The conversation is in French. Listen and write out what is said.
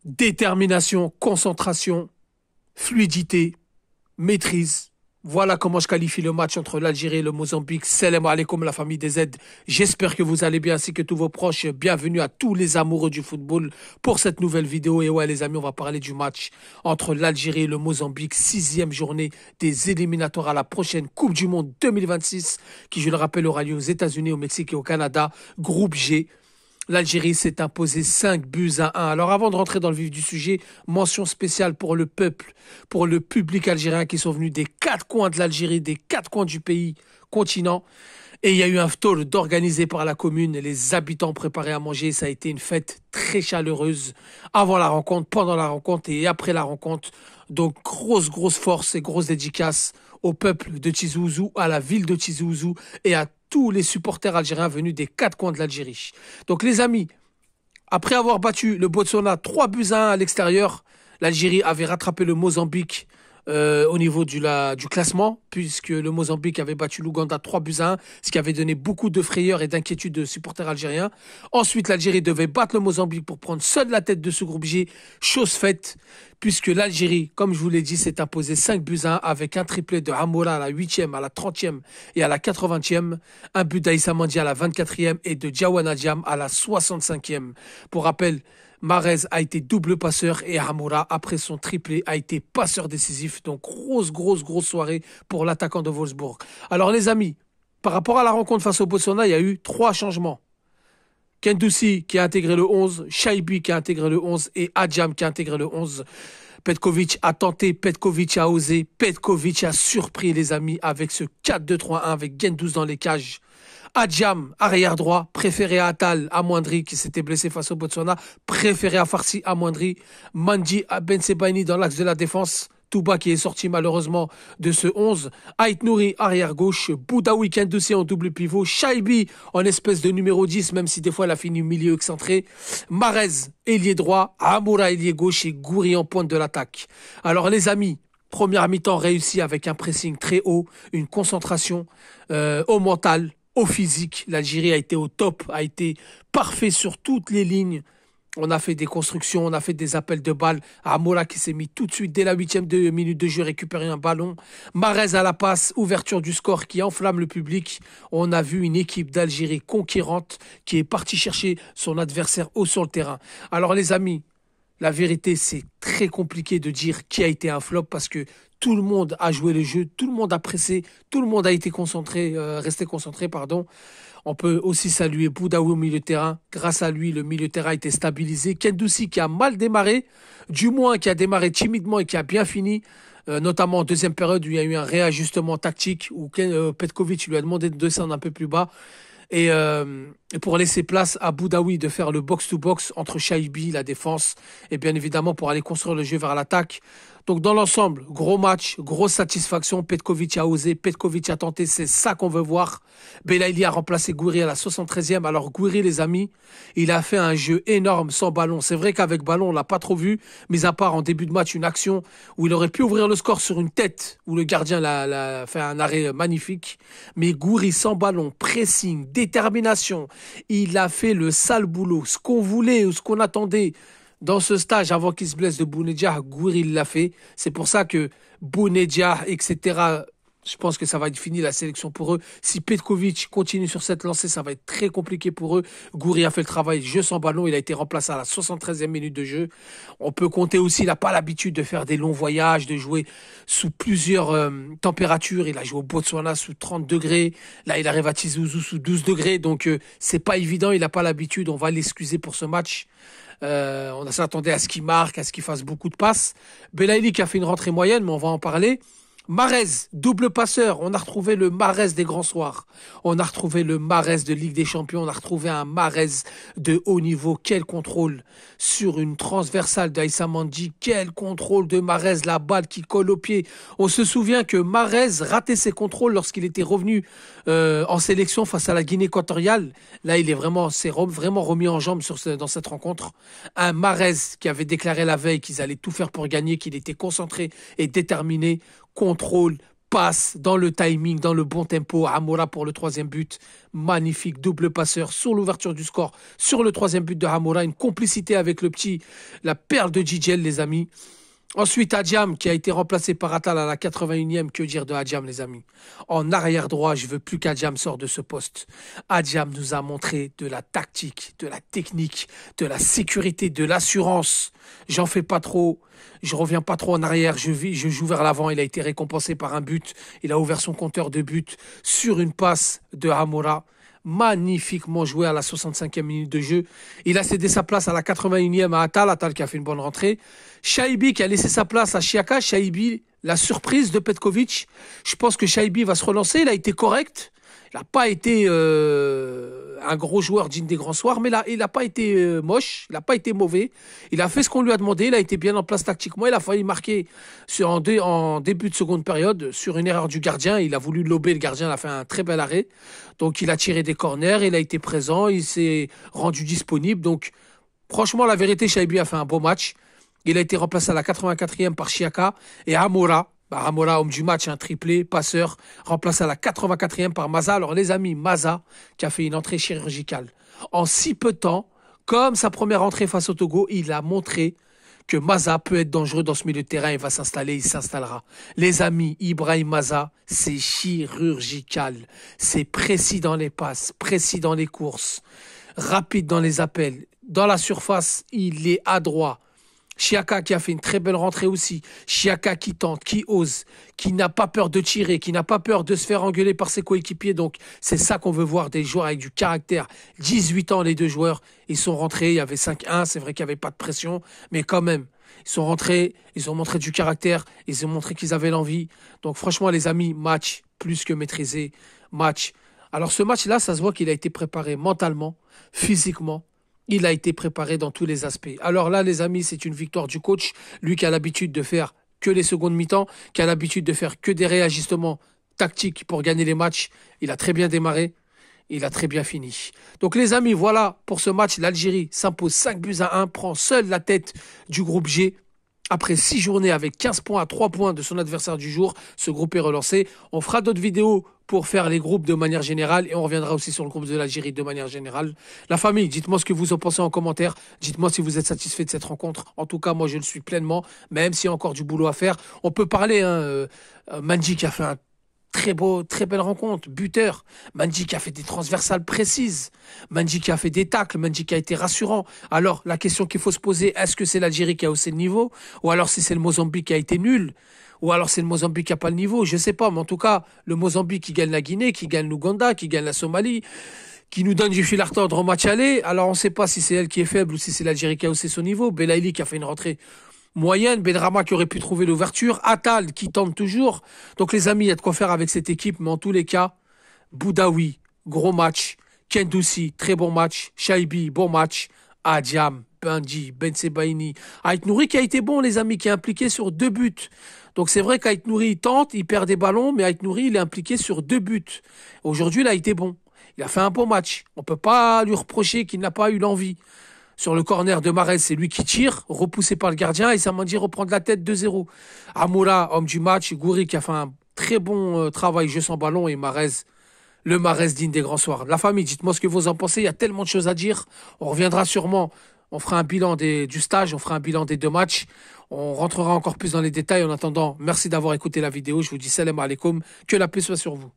Détermination, concentration, fluidité, maîtrise. Voilà comment je qualifie le match entre l'Algérie et le Mozambique. Salam alaikum la famille des Z. J'espère que vous allez bien ainsi que tous vos proches. Bienvenue à tous les amoureux du football pour cette nouvelle vidéo. Et ouais les amis, on va parler du match entre l'Algérie et le Mozambique. 6e journée des éliminatoires à la prochaine Coupe du Monde 2026 qui, je le rappelle, aura lieu aux États-Unis, au Mexique et au Canada. Groupe G. L'Algérie s'est imposée 5-1. Alors avant de rentrer dans le vif du sujet, mention spéciale pour le peuple, pour le public algérien qui sont venus des 4 coins de l'Algérie, des 4 coins du pays, continent. Et il y a eu un ftaul organisé par la commune. Les habitants ont préparé à manger. Ça a été une fête très chaleureuse avant la rencontre, pendant la rencontre et après la rencontre. Donc grosse force et grosse dédicace au peuple de Tizi Ouzou, à la ville de Tizi Ouzou et à tous les supporters algériens venus des 4 coins de l'Algérie. Donc les amis, après avoir battu le Botswana 3-1 à l'extérieur, l'Algérie avait rattrapé le Mozambique au niveau du classement, puisque le Mozambique avait battu l'Ouganda 3-1, ce qui avait donné beaucoup de frayeur et d'inquiétude de supporters algériens. Ensuite, l'Algérie devait battre le Mozambique pour prendre seule la tête de ce groupe G, chose faite, puisque l'Algérie, comme je vous l'ai dit, s'est imposée 5-1 avec un triplé de Hamoura à la 8e, à la 30e et à la 80e, un but d'Aïssa Mandi à la 24e et de Diawana Diam à la 65e. Pour rappel, Mahrez a été double passeur et Hamoura, après son triplé, a été passeur décisif. Donc, grosse soirée pour l'attaquant de Wolfsburg. Alors, les amis, par rapport à la rencontre face au Botswana, il y a eu 3 changements. Kendoussi qui a intégré le 11, Shaibi qui a intégré le 11 et Adjam qui a intégré le 11. Petkovic a tenté, Petkovic a osé, Petkovic a surpris les amis avec ce 4-2-3-1 avec Gendouzi dans les cages. Adjam, arrière droit, préféré à Atal, amoindri, qui s'était blessé face au Botswana, préféré à Farsi, amoindri, Mandi à Ben Sebaini dans l'axe de la défense, Touba qui est sorti malheureusement de ce 11, Ait Nouri, arrière gauche, Boudaoui Kendoussi en double pivot, Shaibi en espèce de numéro 10, même si des fois elle a fini milieu excentré, Mahrez, ailier droit, Hamoura, ailier gauche et Gouiri en pointe de l'attaque. Alors les amis, première mi-temps réussie avec un pressing très haut, une concentration au mental, au physique. L'Algérie a été au top, a été parfait sur toutes les lignes. On a fait des constructions, on a fait des appels de balles. Hamoura qui s'est mis tout de suite, dès la 8e minute de jeu, récupérer un ballon. Mahrez à la passe, ouverture du score qui enflamme le public. On a vu une équipe d'Algérie conquérante qui est partie chercher son adversaire haut sur le terrain. Alors les amis, la vérité, c'est très compliqué de dire qui a été un flop parce que tout le monde a joué le jeu, tout le monde a pressé, tout le monde a été resté concentré, pardon. On peut aussi saluer Boudaoui au milieu de terrain. Grâce à lui, le milieu de terrain a été stabilisé. Kendoussi qui a mal démarré, du moins qui a démarré timidement et qui a bien fini, notamment en deuxième période où il y a eu un réajustement tactique où Petkovic lui a demandé de descendre un peu plus bas. Et pour laisser place à Boudaoui de faire le box-to-box entre Shaibi, la défense, et bien évidemment pour aller construire le jeu vers l'attaque. Donc dans l'ensemble, gros match, grosse satisfaction. Petkovic a osé, Petkovic a tenté, c'est ça qu'on veut voir. Belaïli a remplacé Gouiri à la 73e. Alors Gouiri, les amis, il a fait un jeu énorme sans ballon. C'est vrai qu'avec ballon, on l'a pas trop vu, mis à part en début de match, une action où il aurait pu ouvrir le score sur une tête, où le gardien l'a fait un arrêt magnifique. Mais Gouiri sans ballon, pressing, détermination, il a fait le sale boulot. Ce qu'on voulait ou ce qu'on attendait dans ce stage, avant qu'il se blesse de Bounedjah, Gouiri l'a fait. C'est pour ça que Bounedjah, etc., je pense que ça va être fini la sélection pour eux. Si Petkovic continue sur cette lancée, ça va être très compliqué pour eux. Gouiri a fait le travail, jeu sans ballon. Il a été remplacé à la 73e minute de jeu. On peut compter aussi, il n'a pas l'habitude de faire des longs voyages, de jouer sous plusieurs températures. Il a joué au Botswana sous 30 degrés. Là, il arrive à Tizi Ouzou sous 12 degrés. Donc, c'est pas évident. Il n'a pas l'habitude. On va l'excuser pour ce match. On s'attendait à ce qu'il marque, à ce qu'il fasse beaucoup de passes. Belaïli qui a fait une rentrée moyenne, mais on va en parler. Mahrez, double passeur, on a retrouvé le Mahrez des grands soirs. On a retrouvé le Mahrez de Ligue des Champions, on a retrouvé un Mahrez de haut niveau. Quel contrôle sur une transversale d'Aïssa Mandi, quel contrôle de Mahrez, la balle qui colle au pied. On se souvient que Mahrez ratait ses contrôles lorsqu'il était revenu en sélection face à la Guinée équatoriale. Là, il est vraiment remis en jambe dans cette rencontre. Un Mahrez qui avait déclaré la veille qu'ils allaient tout faire pour gagner, qu'il était concentré et déterminé. Contrôle, passe dans le timing, dans le bon tempo. Hamoura pour le troisième but. Magnifique double passeur sur l'ouverture du score. Sur le troisième but de Hamoura, une complicité avec le petit, la perle de Djidjel, les amis. Ensuite, Adjam qui a été remplacé par Atal à la 81e. Que dire de Adjam, les amis? En arrière droit, je veux plus qu'Adjam sorte de ce poste. Adjam nous a montré de la tactique, de la technique, de la sécurité, de l'assurance. J'en fais pas trop. Je reviens pas trop en arrière. Je joue vers l'avant. Il a été récompensé par un but. Il a ouvert son compteur de but sur une passe de Hamoura. Magnifiquement joué à la 65e minute de jeu. Il a cédé sa place à la 81e à Atal. Atal qui a fait une bonne rentrée. Shaibi qui a laissé sa place à Chiaka. Shaibi, la surprise de Petkovic. Je pense que Shaibi va se relancer. Il a été correct. Il n'a pas été un gros joueur digne des grands soirs, mais là, il n'a pas été moche, il n'a pas été mauvais. Il a fait ce qu'on lui a demandé, il a été bien en place tactiquement. Il a failli marquer en début de seconde période sur une erreur du gardien. Il a voulu lober, le gardien a fait un très bel arrêt. Donc il a tiré des corners, il a été présent, il s'est rendu disponible. Donc franchement, la vérité, Shaibi a fait un beau match. Il a été remplacé à la 84e par Chiaka et Hamoura. Hamoura, homme du match, un triplé, passeur, remplacé à la 84e par Maza. Alors les amis, Maza qui a fait une entrée chirurgicale. En si peu de temps, comme sa première entrée face au Togo, il a montré que Maza peut être dangereux dans ce milieu de terrain. Il va s'installer, il s'installera. Les amis, Ibrahim Maza, c'est chirurgical. C'est précis dans les passes, précis dans les courses, rapide dans les appels. Dans la surface, il est adroit. Chiaka qui a fait une très belle rentrée aussi. Chiaka qui tente, qui ose, qui n'a pas peur de tirer, qui n'a pas peur de se faire engueuler par ses coéquipiers. Donc c'est ça qu'on veut voir, des joueurs avec du caractère. 18 ans les deux joueurs, ils sont rentrés, il y avait 5-1, c'est vrai qu'il n'y avait pas de pression, mais quand même, ils sont rentrés, ils ont montré du caractère, ils ont montré qu'ils avaient l'envie. Donc franchement les amis, match plus que maîtrisé, match. Alors ce match-là, ça se voit qu'il a été préparé mentalement, physiquement. Il a été préparé dans tous les aspects. Alors là, les amis, c'est une victoire du coach. Lui qui a l'habitude de faire que les secondes mi-temps, qui a l'habitude de faire que des réajustements tactiques pour gagner les matchs. Il a très bien démarré. Il a très bien fini. Donc les amis, voilà pour ce match. L'Algérie s'impose 5-1, prend seule la tête du groupe G. Après 6 journées avec 15 points à 3 points de son adversaire du jour, ce groupe est relancé. On fera d'autres vidéos pour faire les groupes de manière générale et on reviendra aussi sur le groupe de l'Algérie de manière générale. La famille, dites-moi ce que vous en pensez en commentaire. Dites-moi si vous êtes satisfait de cette rencontre. En tout cas, moi, je le suis pleinement, même s'il y a encore du boulot à faire. On peut parler, Mandji qui a fait un très belle rencontre, buteur. Mandji qui a fait des transversales précises. Mandji qui a fait des tacles. Mandji qui a été rassurant. Alors, la question qu'il faut se poser, est-ce que c'est l'Algérie qui a haussé le niveau? Ou alors si c'est le Mozambique qui a été nul? Ou alors c'est le Mozambique qui n'a pas le niveau? Je ne sais pas, mais en tout cas, le Mozambique qui gagne la Guinée, qui gagne l'Ouganda, qui gagne la Somalie, qui nous donne du fil à retordre au match aller. Alors, on ne sait pas si c'est elle qui est faible ou si c'est l'Algérie qui a haussé son niveau. Belaïli qui a fait une rentrée moyenne, Benrahma qui aurait pu trouver l'ouverture, Atal qui tente toujours. Donc les amis, il y a de quoi faire avec cette équipe, mais en tous les cas, Boudaoui, gros match, Kendoussi, très bon match, Shaibi, bon match, Adjam, Bandi, Ben Sebaini, Ait Nouri qui a été bon les amis, qui est impliqué sur 2 buts. Donc c'est vrai qu'Ait Nouri il tente, il perd des ballons, mais Ait Nouri il est impliqué sur 2 buts. Aujourd'hui il a été bon, il a fait un bon match. On ne peut pas lui reprocher qu'il n'a pas eu l'envie. Sur le corner de Marez, c'est lui qui tire, repoussé par le gardien, et Samandi reprend de la tête 2-0. Hamoura, homme du match, Gouiri qui a fait un très bon travail, jeu sans ballon, et Marez, le Marez digne des grands soirs. La famille, dites-moi ce que vous en pensez, il y a tellement de choses à dire. On reviendra sûrement, on fera un bilan du stage, on fera un bilan des 2 matchs. On rentrera encore plus dans les détails. En attendant, merci d'avoir écouté la vidéo. Je vous dis salam alaikum, que la paix soit sur vous.